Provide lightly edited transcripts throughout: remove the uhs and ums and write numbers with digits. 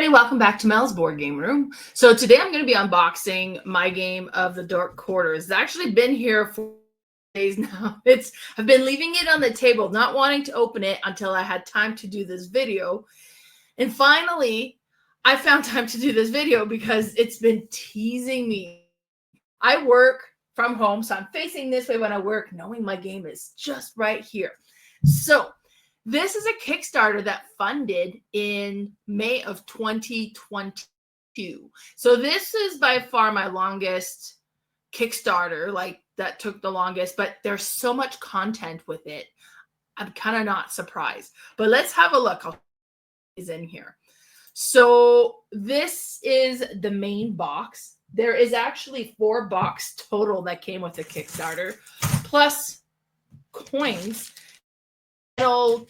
everybody, welcome back to Mel's Board Game Room. So today I'm going to be unboxing my game of the Dark Quarters. It's actually been here for days now. I've been leaving it on the table, not wanting to open it until I had time to do this video. And finally, I found time to do this video because it's been teasing me. I work from home, so I'm facing this way when I work, knowing my game is just right here. So this is a Kickstarter that funded in May of 2022. So this is by far my longest Kickstarter, like that took the longest, but there's so much content with it. I'm kind of not surprised, but let's have a look. Is in here. So this is the main box. There is actually 4 boxes total that came with the Kickstarter, plus coins,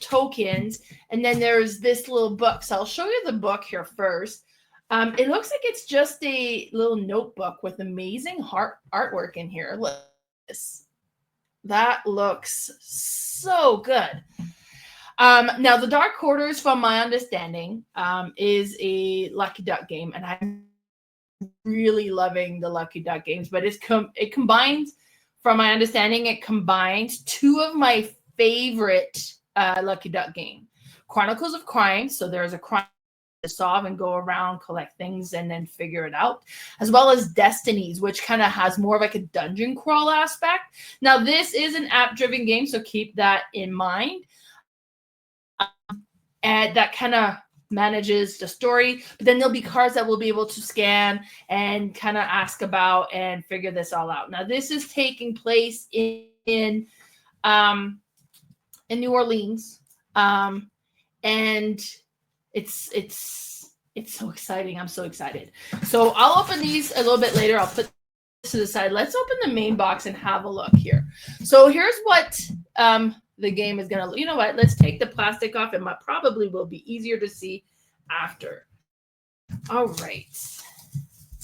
tokens, and then there's this little book. So I'll show you the book here first. It looks like it's just a little notebook with amazing artwork in here. Look, that looks so good. Now, the Dark Quarters, from my understanding, is a Lucky Duck game, and I'm really loving the Lucky Duck games. But it combines, from my understanding, it combines 2 of my favorite Lucky Duck game, Chronicles of Crime. So there's a crime to solve and go around, collect things, and then figure it out, as well as Destinies, which kind of has more of like a dungeon crawl aspect. Now, this is an app-driven game, so keep that in mind. And that kind of manages the story, but then there'll be cards that we'll be able to scan and kind of ask about and figure this all out. Now, this is taking place in New Orleans, and it's so exciting. I'm so excited. So I'll open these a little bit later. I'll put this to the side. Let's open the main box and have a look here. So here's what the game is gonna. You know what? Let's take the plastic off. It probably will be easier to see after. All right.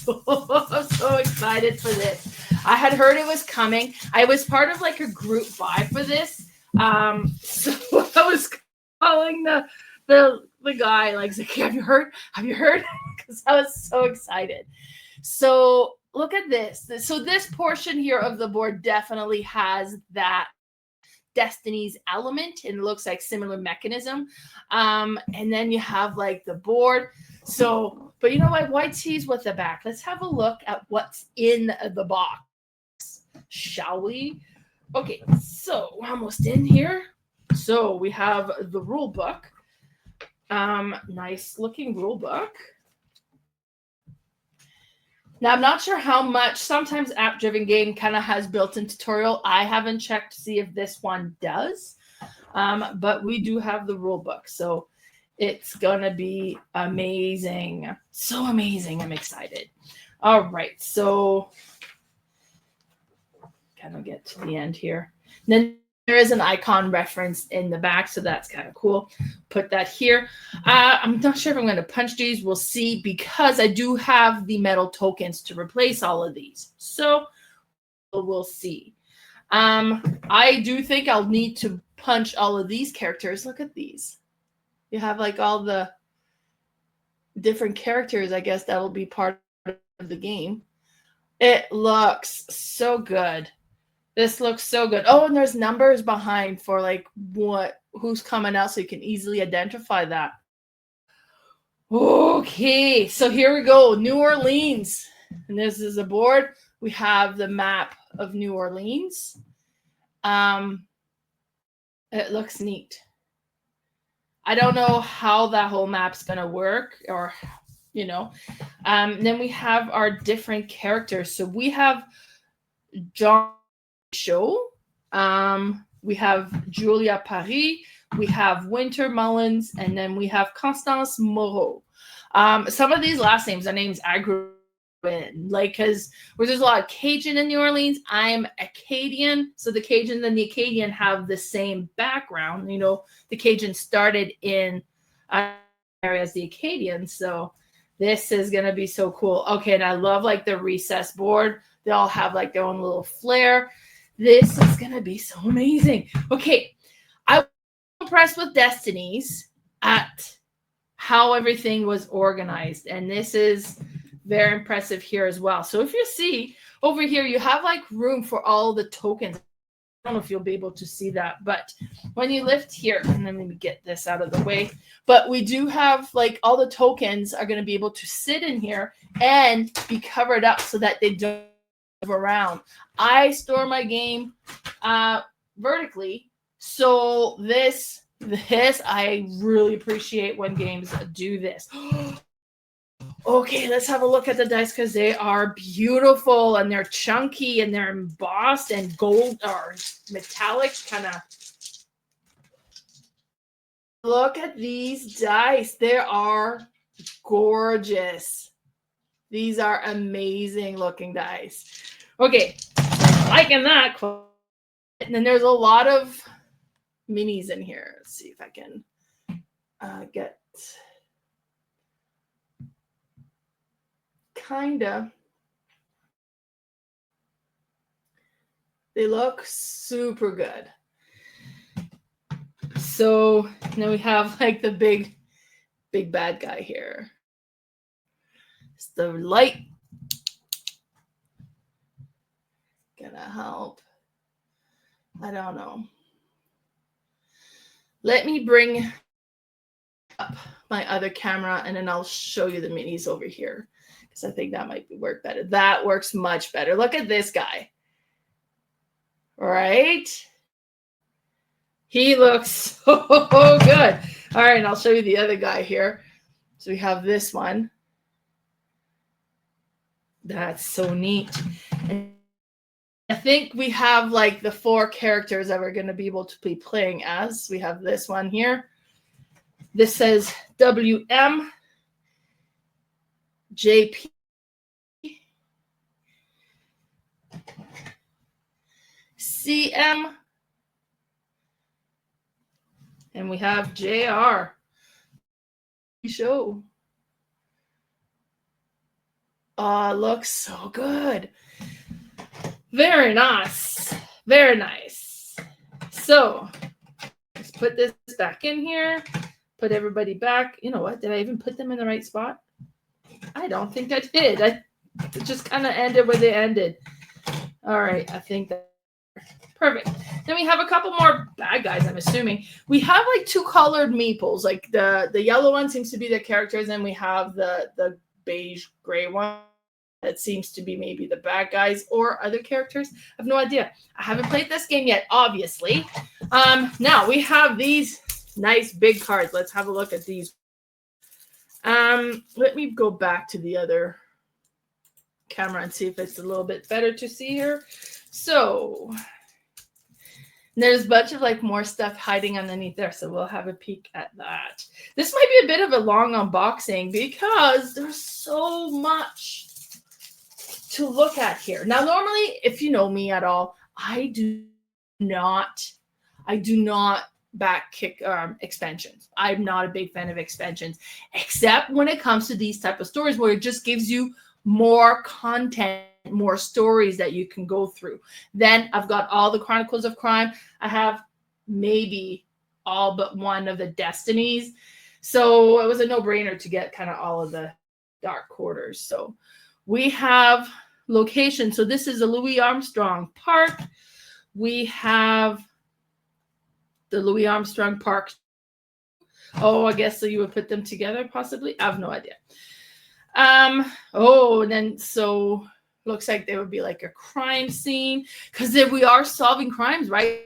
I'm so excited for this. I had heard it was coming. I was part of like a group buy for this. So I was calling the guy, like, have you heard? Have you heard? Because I was so excited. So look at this. So this portion here of the board definitely has that Destinies element, and it looks like similar mechanism. And then you have like the board. So, but you know what? Why tease with the back? Let's have a look at what's in the box, shall we? Okay, so we're almost in here. So we have the rule book. Nice looking rule book. Now, I'm not sure how much. Sometimes app-driven game kind of has built-in tutorial. I haven't checked to see if this one does, but we do have the rule book. So it's going to be amazing. So amazing. I'm excited. All right. So kind of get to the end here. Then there is an icon reference in the back, so that's kind of cool. Put that here. I'm not sure if I'm going to punch these. We'll see, because I do have the metal tokens to replace all of these. So we'll see. I do think I'll need to punch all of these characters. Look at these. You have like all the different characters, I guess, that will be part of the game. It looks so good. This looks so good. Oh, and there's numbers behind for like who's coming out, so you can easily identify that. Okay, so here we go. New Orleans. And this is a board. We have the map of New Orleans. It looks neat. I don't know how that whole map's going to work, or, you know. Then we have our different characters. So we have John Show. We have Julia Paris, we have Winter Mullins, and then we have Constance Moreau. Some of these last names are names I grew in, like, because where there's a lot of Cajun in New Orleans, I'm Acadian, so the Cajuns and the Acadian have the same background. You know, the Cajuns started in areas the Acadians, so this is gonna be so cool. Okay, and I love like the recess board. They all have like their own little flair. This is going to be so amazing. Okay, I'm impressed with Destinies at how everything was organized. And this is very impressive here as well. So if you see over here, you have like room for all the tokens. I don't know if you'll be able to see that, but when you lift here, and then let me get this out of the way, but we do have like all the tokens are going to be able to sit in here and be covered up so that they don't move around. I store my game vertically, so this I really appreciate when games do this. Okay, let's have a look at the dice because they are beautiful and they're chunky and they're embossed and gold or metallic kind of. Look at these dice. They are gorgeous. These are amazing looking dice. Okay, liking that. And then there's a lot of minis in here. Let's see if I can get kinda. They look super good. So now we have like the big bad guy here. It's the light. Gonna help. I don't know. Let me bring up my other camera and then I'll show you the minis over here. I think that might work better. That works much better. Look at this guy. Right? He looks so good. All right, and I'll show you the other guy here. So we have this one. That's so neat. And I think we have like the 4 characters that we're going to be able to be playing as. We have this one here. This says WM. JP, CM, and we have JR. Show. Looks so good. Very nice. Very nice. So let's put this back in here. Put everybody back. You know what? Did I even put them in the right spot? I don't think I did. I just kind of ended where they ended. All right, I think that's perfect. Then we have a couple more bad guys, I'm assuming. We have like 2 colored meeples. Like the yellow one seems to be the characters, and we have the beige gray one that seems to be maybe the bad guys or other characters. I have no idea. I haven't played this game yet, obviously. Now we have these nice big cards. Let's have a look at these. Let me go back to the other camera and see if it's a little bit better to see here. So there's a bunch of like more stuff hiding underneath there. So we'll have a peek at that. This might be a bit of a long unboxing because there's so much to look at here. Now, normally, if you know me at all, I do not back expansions. I'm not a big fan of expansions, except when it comes to these type of stories where it just gives you more content, more stories that you can go through. Then I've got all the Chronicles of Crime. I have maybe all but one of the Destinies. So it was a no-brainer to get kind of all of the Dark Quarters. So we have location. So this is a Louis Armstrong Park. We have the Louis Armstrong Park. Oh, I guess so you would put them together possibly. I have no idea. Oh, and then so looks like there would be like a crime scene because if we are solving crimes, right?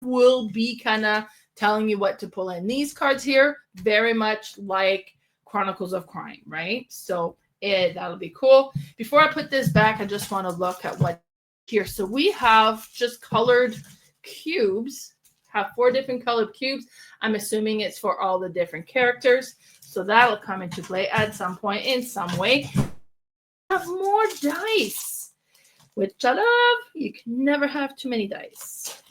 Will be kind of telling you what to pull in. These cards here, very much like Chronicles of Crime, right? So that'll be cool. Before I put this back, I just want to look at what here. So we have just colored cubes. Have 4 different colored cubes. I'm assuming it's for all the different characters. So that'll come into play at some point in some way. Have more dice, which I love. You can never have too many dice.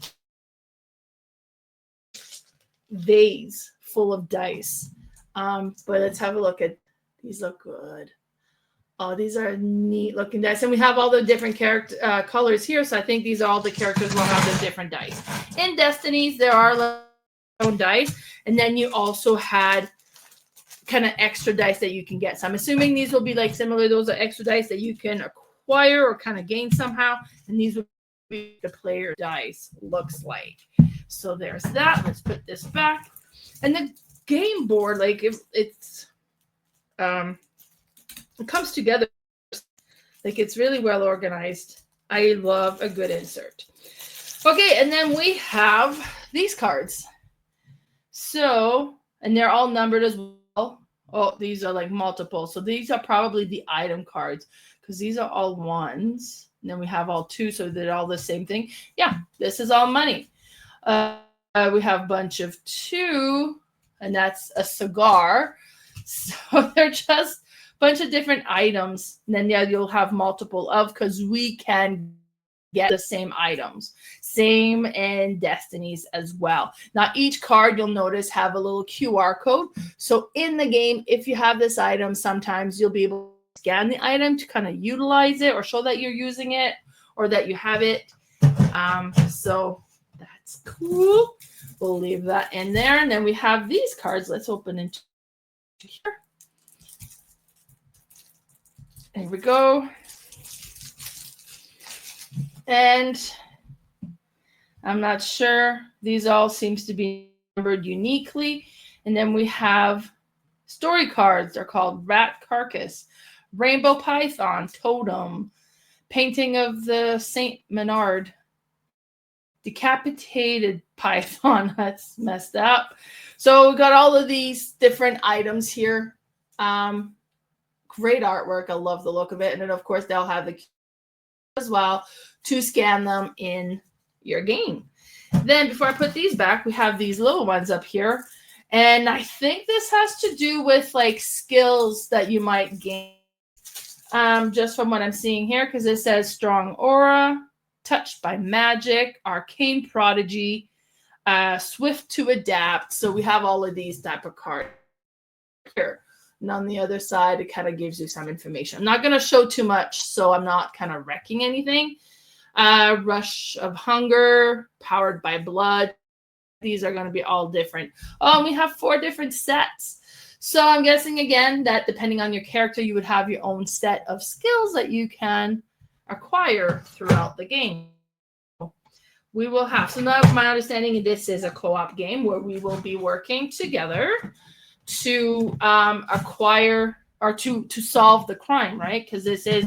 Vase full of dice. But let's have a look at these. Look good. Oh, these are neat looking dice. And we have all the different character colors here. So I think these are all the characters will have the different dice. In Destinies, there are own dice. And then you also had kind of extra dice that you can get. So I'm assuming these will be like similar. Those are extra dice that you can acquire or kind of gain somehow. And these will be the player dice looks like. So there's that. Let's put this back. And the game board, like it comes together. Like it's really well organized. I love a good insert. Okay, and then we have these cards. So, and they're all numbered as well. Oh, these are like multiple. So these are probably the item cards because these are all ones. And then we have all two, so they're all the same thing. Yeah, this is all money. We have a bunch of 2, and that's a cigar. So they're just a bunch of different items. And then yeah, you'll have multiple of because we can get the same items. Same in Destinies as well. Now, each card you'll notice have a little QR code. So in the game, if you have this item, sometimes you'll be able to scan the item to kind of utilize it or show that you're using it or that you have it. So that's cool. We'll leave that in there. And then we have these cards. Let's open into here. There we go. And I'm not sure. These all seems to be numbered uniquely. And then we have story cards. They're called Rat Carcass, Rainbow Python, Totem, Painting of the Saint Menard, Decapitated Python. That's messed up. So we got all of these different items here. Great artwork. I love the look of it. And then, of course, they'll have the as well to scan them in your game. Then before I put these back, we have these little ones up here. And I think this has to do with like skills that you might gain. Just from what I'm seeing here, because it says Strong Aura, Touched by Magic, Arcane Prodigy, Swift to Adapt. So we have all of these type of cards here. And on the other side, it kind of gives you some information. I'm not going to show too much, so I'm not kind of wrecking anything. Rush of Hunger, Powered by Blood. These are going to be all different. Oh, and we have 4 different sets. So I'm guessing, again, that depending on your character, you would have your own set of skills that you can acquire throughout the game. We will have, so now my understanding, this is a co-op game where we will be working together to acquire or to solve the crime, right? Because this is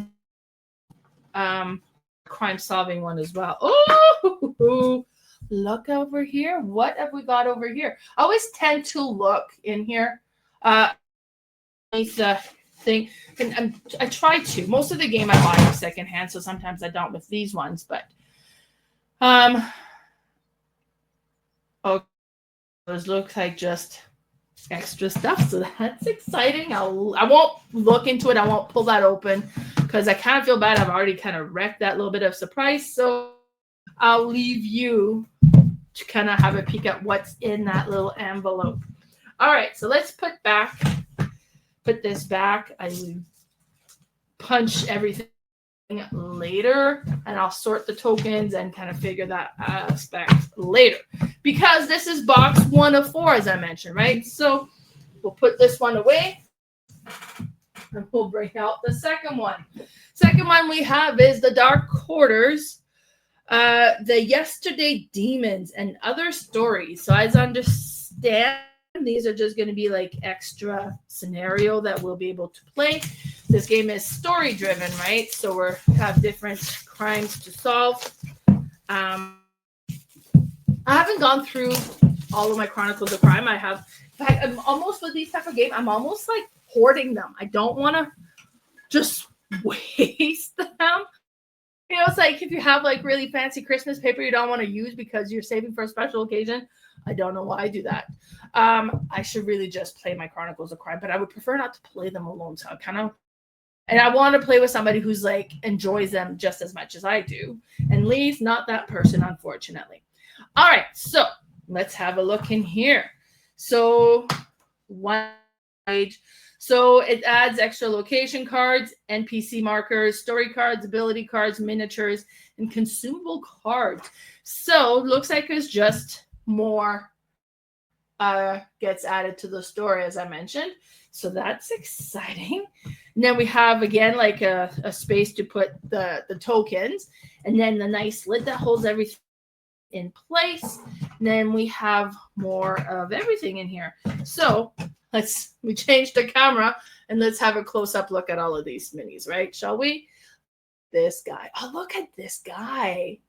crime solving one as well. Oh, look over here. What have we got over here? I always tend to look in here. The thing, and I try to. Most of the game I buy secondhand, so sometimes I don't with these ones. But those look like just extra stuff, so that's exciting. I won't look into it. I won't pull that open because I kind of feel bad. I've already kind of wrecked that little bit of surprise, so I'll leave you to kind of have a peek at what's in that little envelope. All right, so let's put this back. I will punch everything later, and I'll sort the tokens and kind of figure that aspect later, because this is box 1 of 4, as I mentioned, right? So we'll put this one away and we'll bring out the second one. Second one we have is the Dark Quarters, the Yesterday Demons and Other Stories. So as I understand, these are just going to be like extra scenario that we'll be able to play. This game is story driven, right? So we have different crimes to solve. I haven't gone through all of my Chronicles of Crime. I have, in fact, I'm almost with these type of games, I'm almost like hoarding them. I don't want to just waste them. You know, it's like if you have like really fancy Christmas paper you don't want to use because you're saving for a special occasion. I don't know why I do that. I should really just play my Chronicles of Crime, but I would prefer not to play them alone. So I kind of, and I want to play with somebody who's like enjoys them just as much as I do. And Lee's not that person, unfortunately. All right, so let's have a look in here. So one page. So it adds extra location cards, NPC markers, story cards, ability cards, miniatures, and consumable cards. So it looks like it's just more gets added to the story, as I mentioned. So that's exciting. And then we have, again, like a space to put the tokens, and then the nice lid that holds everything in place. And then we have more of everything in here. So we change the camera and let's have a close-up look at all of these minis, right? Shall we? This guy. Oh, look at this guy.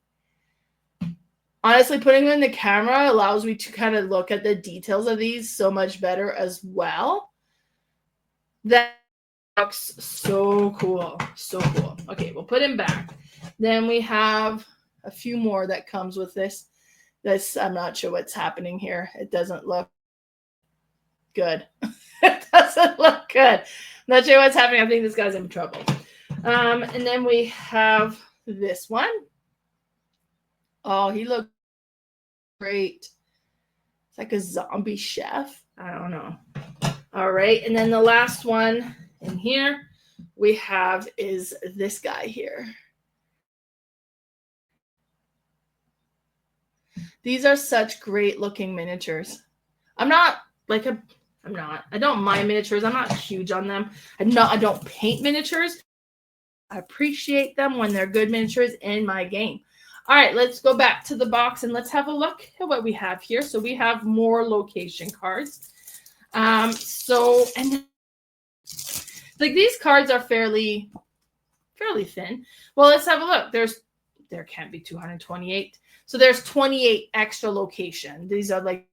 Honestly, putting him in the camera allows me to kind of look at the details of these so much better as well. That looks so cool. So cool. Okay, we'll put him back. Then we have a few more that comes with this. I'm not sure what's happening here. It doesn't look good. It doesn't look good. I'm not sure what's happening. I think this guy's in trouble. And then we have this one. Oh, he looks great. It's like a zombie chef. I don't know. All right. And then the last one in here we have is this guy here. These are such great looking miniatures. I don't mind miniatures. I'm not huge on them. I don't paint miniatures. I appreciate them when they're good miniatures in my game. All right, let's go back to the box and let's have a look at what we have here. So we have more location cards. And like these cards are fairly thin. Well, let's have a look. There can't be 228. So there's 28 extra location. These are like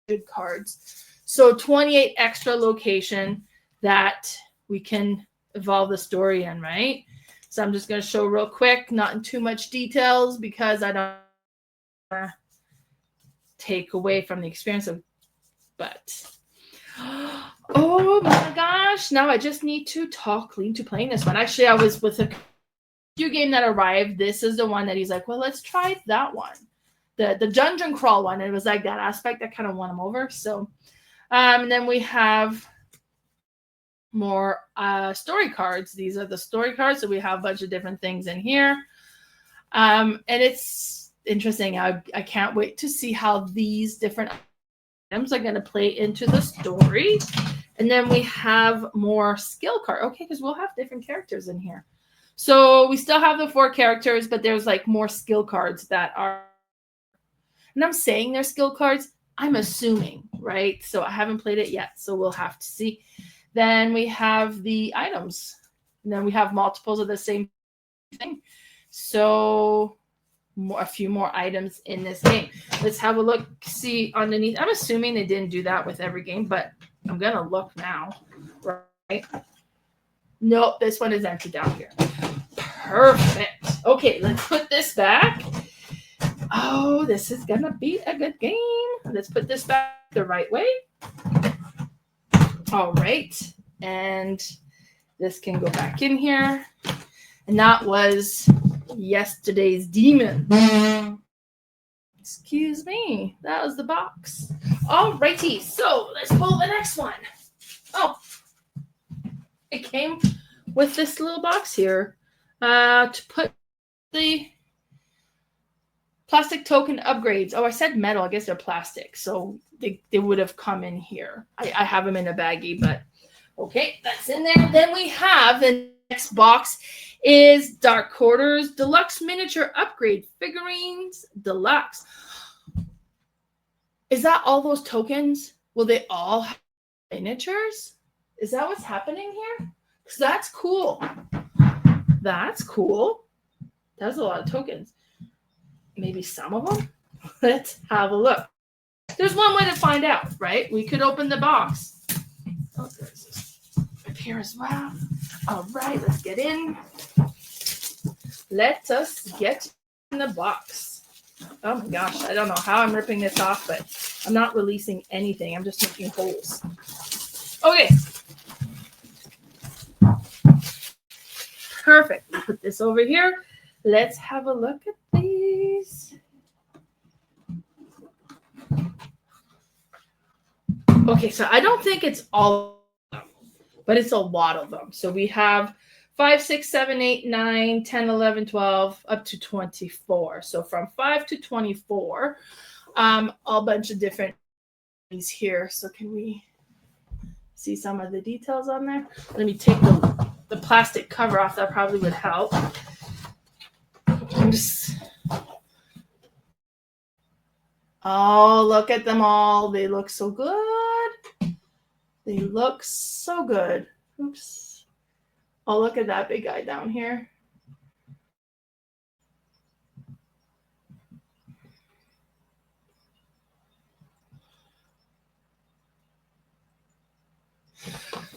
good cards. So 28 extra location that we can evolve the story in, right? So I'm just going to show real quick, not in too much details because I don't want to take away from the experience of, but oh my gosh, now I just need to talk lean to playing this one. Actually, I was with a few game that arrived. This is the one that he's like, well, let's try that one. The dungeon crawl one. It was like that aspect that kind of won him over. So, and then we have more story cards. These are the story cards. So we have a bunch of different things in here. And it's interesting. I can't wait to see how these different items are going to play into the story. And then we have more skill card. Okay, because we'll have different characters in here. So we still have the 4 characters, but there's like more skill cards that are, and I'm saying they're skill cards. I'm assuming, right? So I haven't played it yet, so we'll have to see. Then we have the items. And then we have multiples of the same thing. So a few more items in this game. Let's have a look, see underneath. I'm assuming they didn't do that with every game, but I'm going to look now, right? Nope, this one is empty down here. Perfect. Okay, let's put this back. Oh, this is going to be a good game. Let's put this back the right way. All right. And this can go back in here. And that was yesterday's demon. Excuse me. That was the box. All righty. So let's pull the next one. Oh, it came with this little box here to put the plastic token upgrades. Oh, I said metal. I guess they're plastic. So they would have come in here. I have them in a baggie, but okay, that's in there. Then we have the next box is Dark Quarters Deluxe Miniature Upgrade Figurines Deluxe. Is that all those tokens? Will they all have miniatures? Is that what's happening here? Because that's cool. That's cool. That's a lot of tokens. Maybe some of them? Let's have a look. There's one way to find out, right? We could open the box. Oh, there's this up here as well. All right, let's get in. Let us get in the box. Oh my gosh, I don't know how I'm ripping this off, but I'm not releasing anything. I'm just making holes. Okay. Perfect. We'll put this over here. Let's have a look at these. Okay, so I don't think it's all of them, but it's a lot of them. So we have 5, 6, 7, 8, 9, 10, 11, 12, up to 24. So from 5 to 24, a bunch of different these here. So can we see some of the details on there? Let me take the plastic cover off. That probably would help. Oh, look at them all. They look so good. They look so good. Oops. Oh, look at that big guy down here.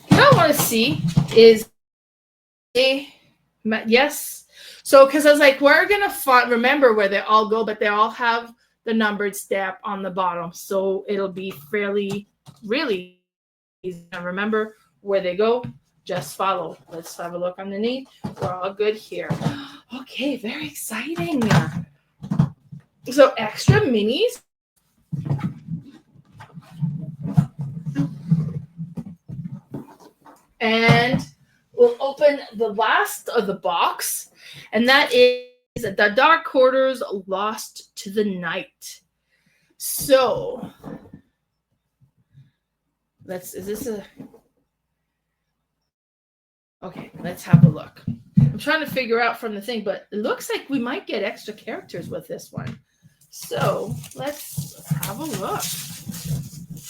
What I want to see is yes. So, because I was like, we're going to remember where they all go, but they all have the numbered stamp on the bottom. So it'll be fairly, really easy to remember where they go. Just follow. Let's have a look underneath. We're all good here. Okay, very exciting. So extra minis. And we'll open the last of the box, and that is The Dark Quarters Lost to the Night. So let's have a look. I'm trying to figure out from the thing, but it looks like we might get extra characters with this one. So let's have a look,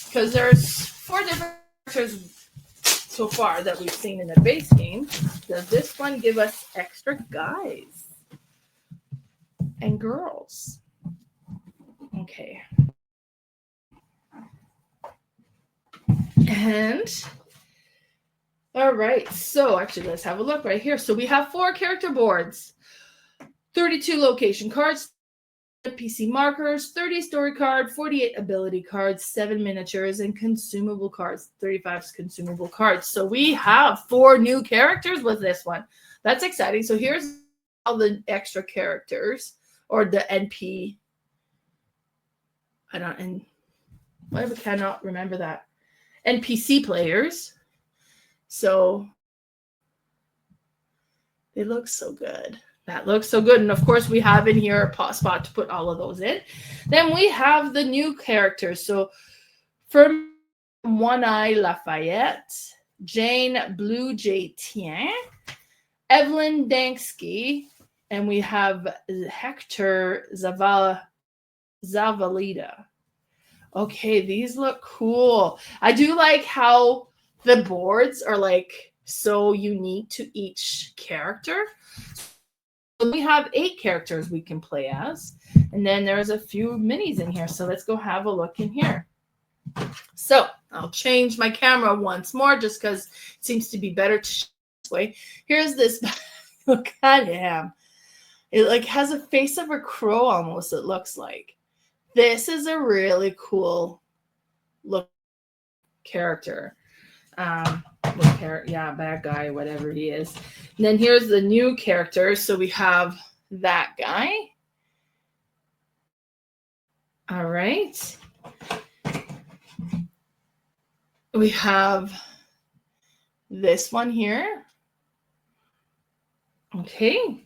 because there's 4 different characters so far that we've seen in the base game. Does this one give us extra guys and girls? Okay. And all right, so actually let's have a look right here. So we have 4 character boards, 32 location cards, PC markers, 30 story card, 48 ability cards, 7 miniatures, and consumable cards, 35 consumable cards. So we have 4 new characters with this one. That's exciting. So here's all the extra characters, or the NP. I cannot remember that. NPC players. So they look so good. That looks so good. And of course, we have in here a spot to put all of those in. Then we have the new characters. So from One Eye Lafayette, Jane Blue Jay Tien, Evelyn Danksky, and we have Hector Zavalita. Okay, these look cool. I do like how the boards are like so unique to each character. We have 8 characters we can play as, and then there's a few minis in here. So let's go have a look in here. So I'll change my camera once more just because it seems to be better to this way. Here's this. Look at him. It like has a face of a crow almost, it looks like. This is a really cool look character. Bad guy, whatever he is. And then here's the new character. So we have that guy. All right. We have this one here. Okay.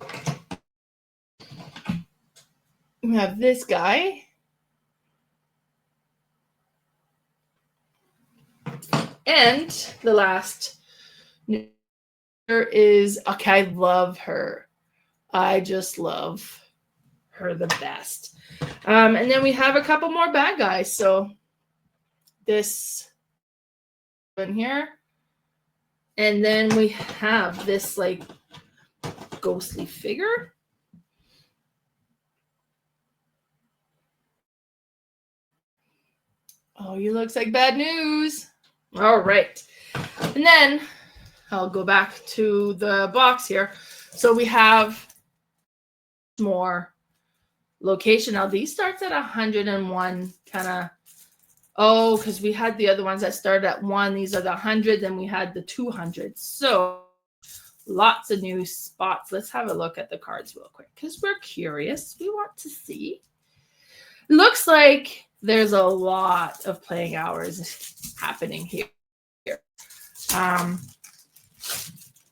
We have this guy. And the last is, okay, I love her. I just love her the best. And then we have a couple more bad guys. So this one here. And then we have this like ghostly figure. Oh, he looks like bad news. All right. And then I'll go back to the box here. So we have more location. Now these starts at 101 kind of. Oh, because we had the other ones that started at 1. These are the 100. Then we had the 200. So lots of new spots. Let's have a look at the cards real quick because we're curious. We want to see. Looks like there's a lot of playing hours happening here. I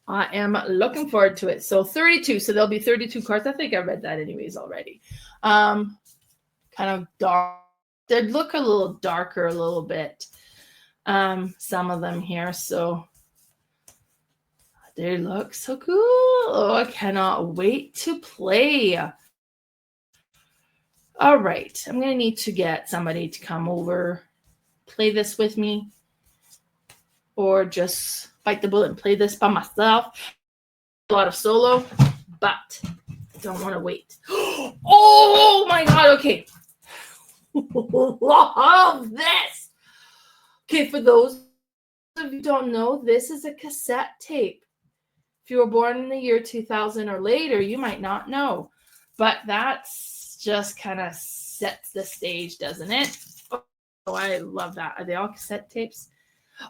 am looking forward to it. So 32. So there'll be 32 cards. I think I read that anyways already. Kind of dark they look a little darker a little bit. Some of them here, so they look so cool. Oh, I cannot wait to play. All right, I'm gonna need to get somebody to come over, play this with me, or just bite the bullet and play this by myself. A lot of solo, but I don't want to wait. Oh my god, okay. Love this. Okay, for those of you who don't know, this is a cassette tape. If you were born in the year 2000 or later, you might not know. But that's just kind of sets the stage, doesn't it? Oh, I love that. Are they all cassette tapes?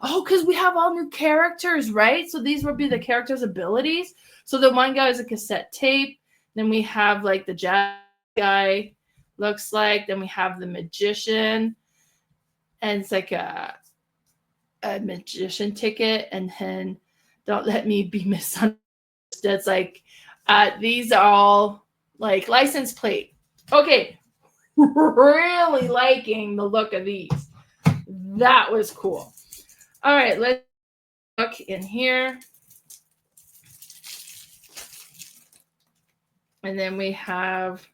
Oh, because we have all new characters, right? So these would be the characters' abilities. So the one guy is a cassette tape. Then we have like the jazz guy, looks like. Then we have the magician. And it's like a magician ticket. And then don't let me be misunderstood. It's like these are all like license plate. Okay. Really liking the look of these. That was cool. All right, let's look in here. And then we have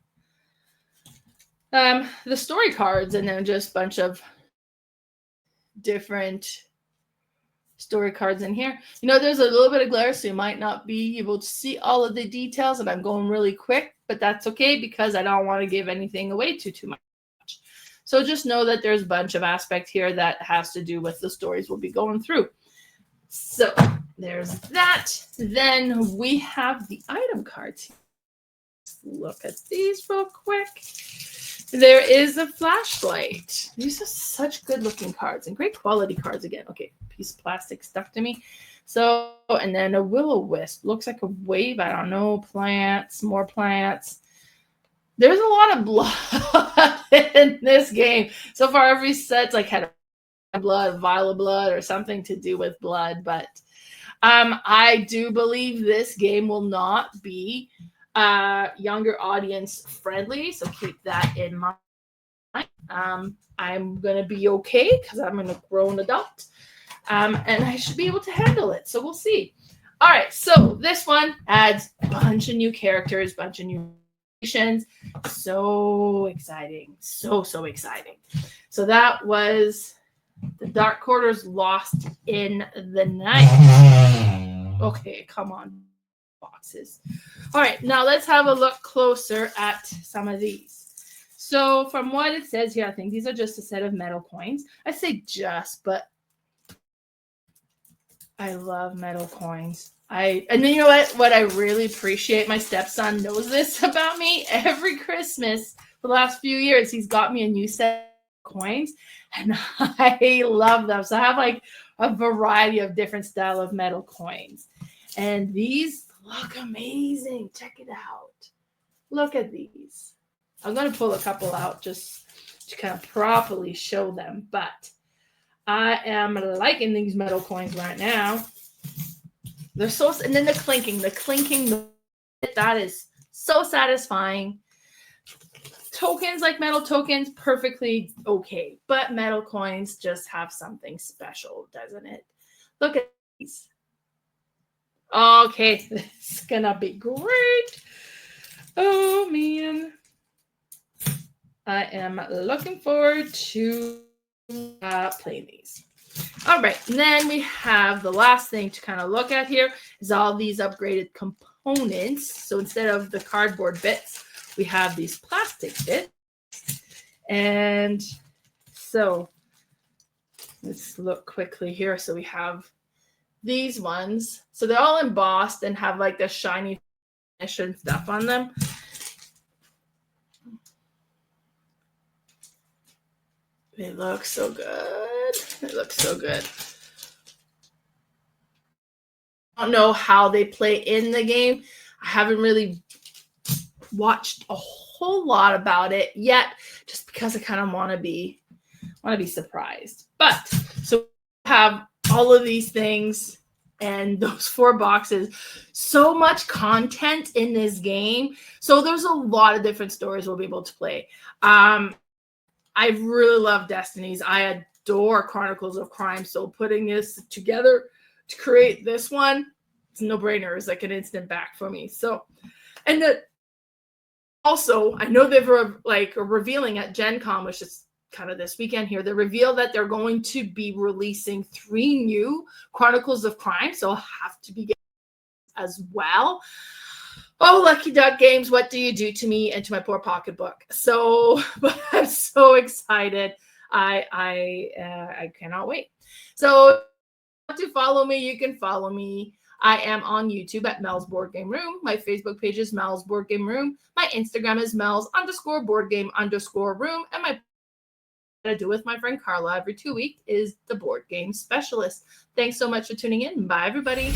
the story cards, and then just a bunch of different story cards in here. You know, there's a little bit of glare, so you might not be able to see all of the details, and I'm going really quick, but that's okay because I don't want to give anything away too much. So just know that there's a bunch of aspect here that has to do with the stories we'll be going through. So there's that. Then we have the item cards. Let's look at these real quick. There is a flashlight. These are such good looking cards and great quality cards again. Okay, piece of plastic stuck to me. So, and then a will-o-wisp. Looks like a wave. I don't know. Plants, more plants. There's a lot of blood in this game. So far, every set's like had a blood, vial of blood, or something to do with blood. But I do believe this game will not be younger audience friendly. So keep that in mind. I'm going to be okay because I'm a grown adult. And I should be able to handle it. So we'll see. All right. So this one adds a bunch of new characters, bunch of new nations. So exciting. So exciting. So that was the Dark Quarters Lost in the Night. Okay, come on, boxes. All right, now let's have a look closer at some of these. So from what it says here, I think these are just a set of metal coins. I say just, but I love metal coins. And then you know what I really appreciate, my stepson knows this about me. Every Christmas for the last few years, he's got me a new set of coins, and I love them. So I have like a variety of different style of metal coins. And these look amazing. Check it out. Look at these. I'm going to pull a couple out just to kind of properly show them. But I am liking these metal coins right now. They're so, and then the clinking, that is so satisfying. Tokens, like metal tokens, perfectly okay. But metal coins just have something special, doesn't it? Look at these. Okay, this is gonna be great. Oh man. I am looking forward to playing these. All right, and then we have the last thing to kind of look at here is all these upgraded components. So instead of the cardboard bits, we have these plastic bits. And so let's look quickly here. So we have these ones. So they're all embossed and have like the shiny finish and stuff on them. They look so good. They look so good. I don't know how they play in the game. I haven't really watched a whole lot about it yet, just because I kind of want to be surprised. But so we have all of these things and those 4 boxes. So much content in this game. So there's a lot of different stories we'll be able to play. I really love Destinies. I adore Chronicles of Crime. So putting this together to create this one, it's a no-brainer. It's like an instant back for me. So, and then also, I know they've revealing at Gen Con, which is kind of this weekend here, they reveal that they're going to be releasing 3 new Chronicles of Crime. So I'll have to be getting as well. Oh, Lucky Duck Games, what do you do to me and to my poor pocketbook? So, but I'm so excited. I cannot wait. So, to follow me, you can follow me. I am on YouTube at Mel's Board Game Room. My Facebook page is Mel's Board Game Room. My Instagram is Mel's_boardgame_room. And my I do with my friend Carla every 2 weeks is the Board Game Specialist. Thanks so much for tuning in. Bye, everybody.